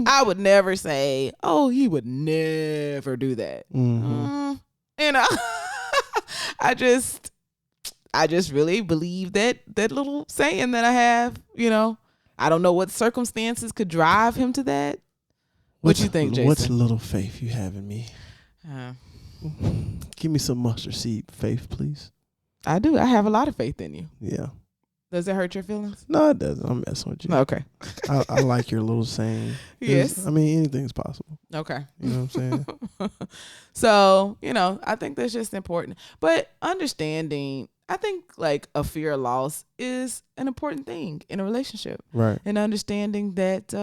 I would never say, oh, he would never do that. Mm-hmm. I just really believe that little saying that I have, I don't know what circumstances could drive him to that. What you think, Jason? What's little faith you have in me? Give me some mustard seed faith, please. I do. I have a lot of faith in you. Yeah. Does it hurt your feelings? No, it doesn't. I'm messing with you. Okay. I like your little saying. Yes. I mean, anything's possible. Okay. You know what I'm saying? So, I think that's just important. But understanding, I think like a fear of loss is an important thing in a relationship. Right. And understanding that,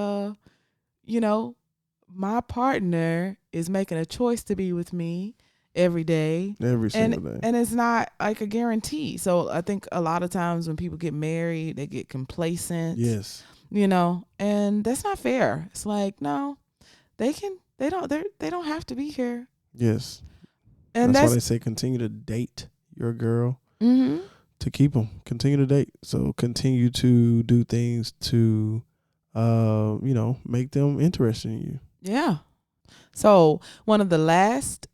my partner is making a choice to be with me every day. Every single day. And it's not like a guarantee. So I think a lot of times when people get married, they get complacent. Yes. And that's not fair. It's like, no, they don't have to be here. Yes. And that's why they say continue to date your girl to keep them. Continue to date. So continue to do things to, make them interested in you. Yeah. So one of the last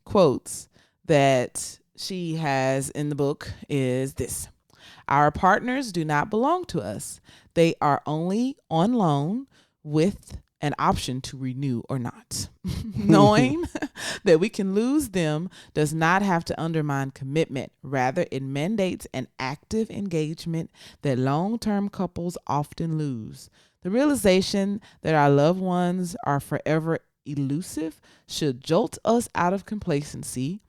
quotes that she has in the book is this: our partners do not belong to us. They are only on loan with an option to renew or not. Knowing that we can lose them does not have to undermine commitment. Rather, it mandates an active engagement that long-term couples often lose. The realization that our loved ones are forever elusive should jolt us out of complacency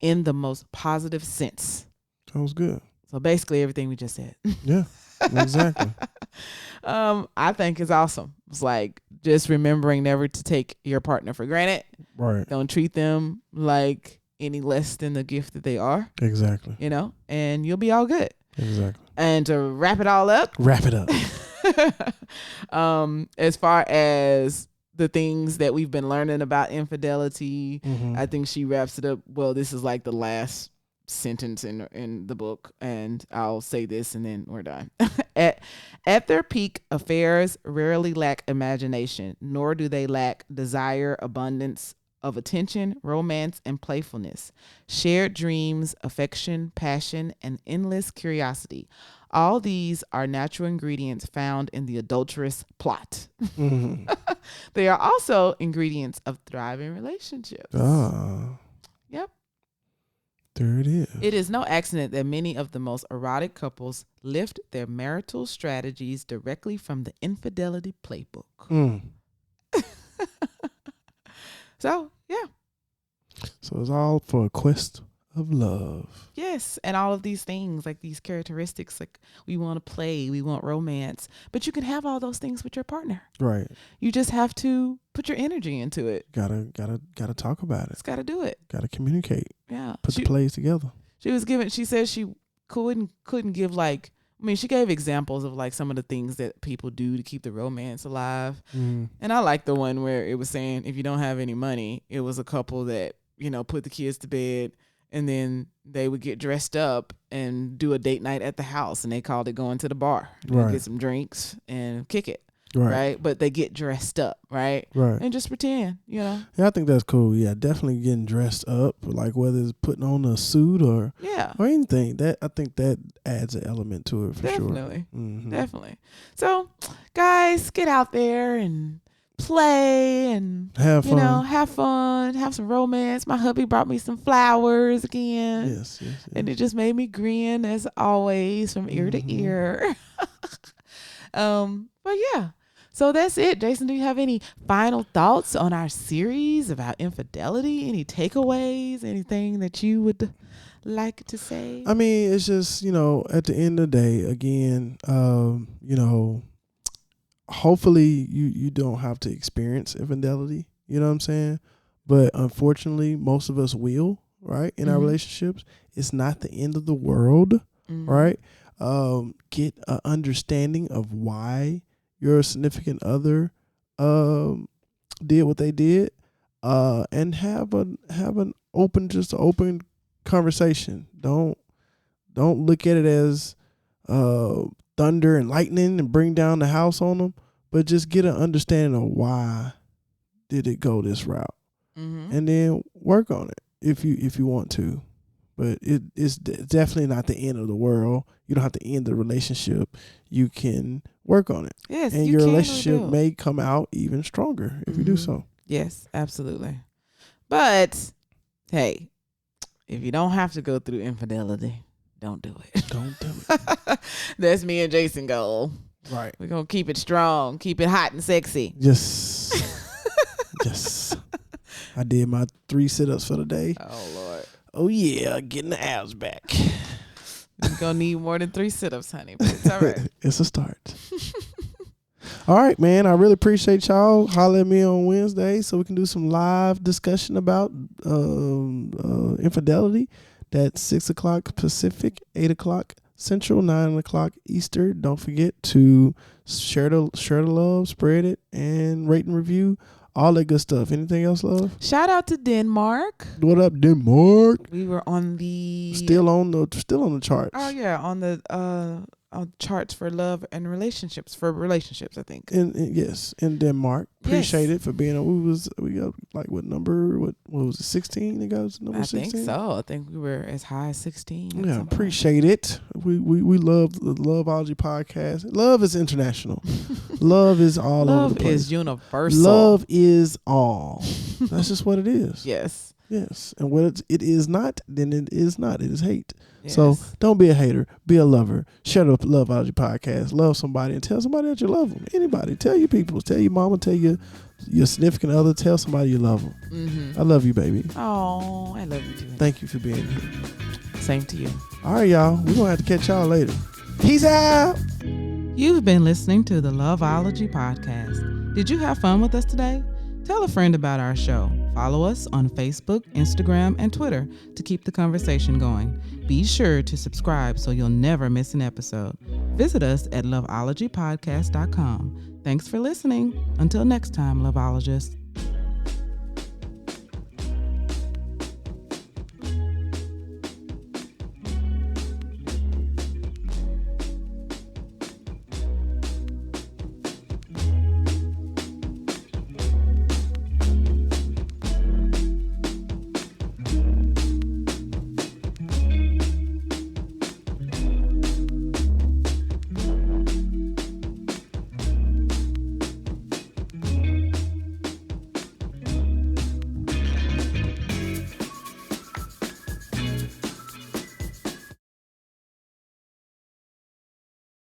in the most positive sense. That was good. So basically everything we just said. Yeah, exactly. I think it's awesome. It's like just remembering never to take your partner for granted. Right. Don't treat them like any less than the gift that they are. Exactly. And you'll be all good. Exactly. And to wrap it all up. Wrap it up. As far as the things that we've been learning about infidelity, I think she wraps it up. Well, this is like the last sentence in the book, and I'll say this and then we're done. At their peak, affairs rarely lack imagination, nor do they lack desire, abundance of attention, romance, and playfulness, shared dreams, affection, passion, and endless curiosity. All these are natural ingredients found in the adulterous plot. Mm-hmm. They are also ingredients of thriving relationships. Yep. There it is. It is no accident that many of the most erotic couples lift their marital strategies directly from the infidelity playbook. So, yeah. So it's all for a quest of love. Yes. And all of these things, like these characteristics, like we want to play, we want romance, but you can have all those things with your partner. Right. You just have to put your energy into it. Gotta talk about it. Just got to do it. Gotta communicate. Yeah. Put the plays together. She said she couldn't give she gave examples of like some of the things that people do to keep the romance alive. Mm. And I like the one where it was saying if you don't have any money, it was a couple that, put the kids to bed and then they would get dressed up and do a date night at the house, and they called it going to the bar. Right. Get some drinks and kick it. Right. But they get dressed up, right? Right. And just pretend, Yeah, I think that's cool. Yeah, definitely getting dressed up, like whether it's putting on a suit or anything. I think that adds an element to it for sure. Definitely. Mm-hmm. Definitely. So, guys, get out there and play and have fun. Have fun, have some romance. My hubby brought me some flowers again. Yes. And it just made me grin as always from ear to ear. But yeah. So that's it. Jason, do you have any final thoughts on our series about infidelity? Any takeaways? Anything that you would like to say? I mean, it's just, at the end of the day, again, hopefully you don't have to experience infidelity. You know what I'm saying? But unfortunately, most of us will, right? In our relationships. It's not the end of the world, right? Get an understanding of why your significant other did what they did, and have an open conversation. Don't look at it as thunder and lightning and bring down the house on them, but just get an understanding of why did it go this route, and then work on it if you want to. But it's definitely not the end of the world. You don't have to end the relationship. You can work on it. Yes, and your relationship may come out even stronger if you do so. Yes, absolutely. But hey, if you don't have to go through infidelity, don't do it. Don't do it. That's me and Jason goal. Right. We're going to keep it strong, keep it hot and sexy. Yes. I did my 3 sit-ups for the day. Oh, Lord. Oh, yeah, getting the abs back. You're going to need more than 3 sit-ups, honey, but it's all right. It's a start. All right, man. I really appreciate y'all. Holler at me on Wednesday so we can do some live discussion about infidelity. That's 6 o'clock Pacific, 8 o'clock Central, 9 o'clock Eastern. Don't forget to share the love, spread it, and rate and review. All that good stuff. Anything else, love? Shout out to Denmark. What up, Denmark? We were on the still on the charts. Oh yeah, on the charts for love and relationships, I think. Yes, in Denmark. Appreciate it for being we got like what was it, 16? It goes number 16? I think so. I think we were as high as 16. Yeah, appreciate it. We love the Loveology podcast. Love is international. Love is all over the place. Love is universal. Love is all. That's just what it is. Yes. Yes. And what it is not, then it is not. It is hate. Yes. So don't be a hater. Be a lover. Share the Loveology podcast. Love somebody and tell somebody that you love them. Anybody. Tell your people. Tell your mama. Tell your significant other. Tell somebody you love them. Mm-hmm. I love you, baby. Oh, I love you too. Thank you for being here. Same to you. All right, y'all. We're going to have to catch y'all later. Peace out. You've been listening to the Loveology podcast. Did you have fun with us today? Tell a friend about our show. Follow us on Facebook, Instagram, and Twitter to keep the conversation going. Be sure to subscribe so you'll never miss an episode. Visit us at loveologypodcast.com. Thanks for listening. Until next time, Loveologists.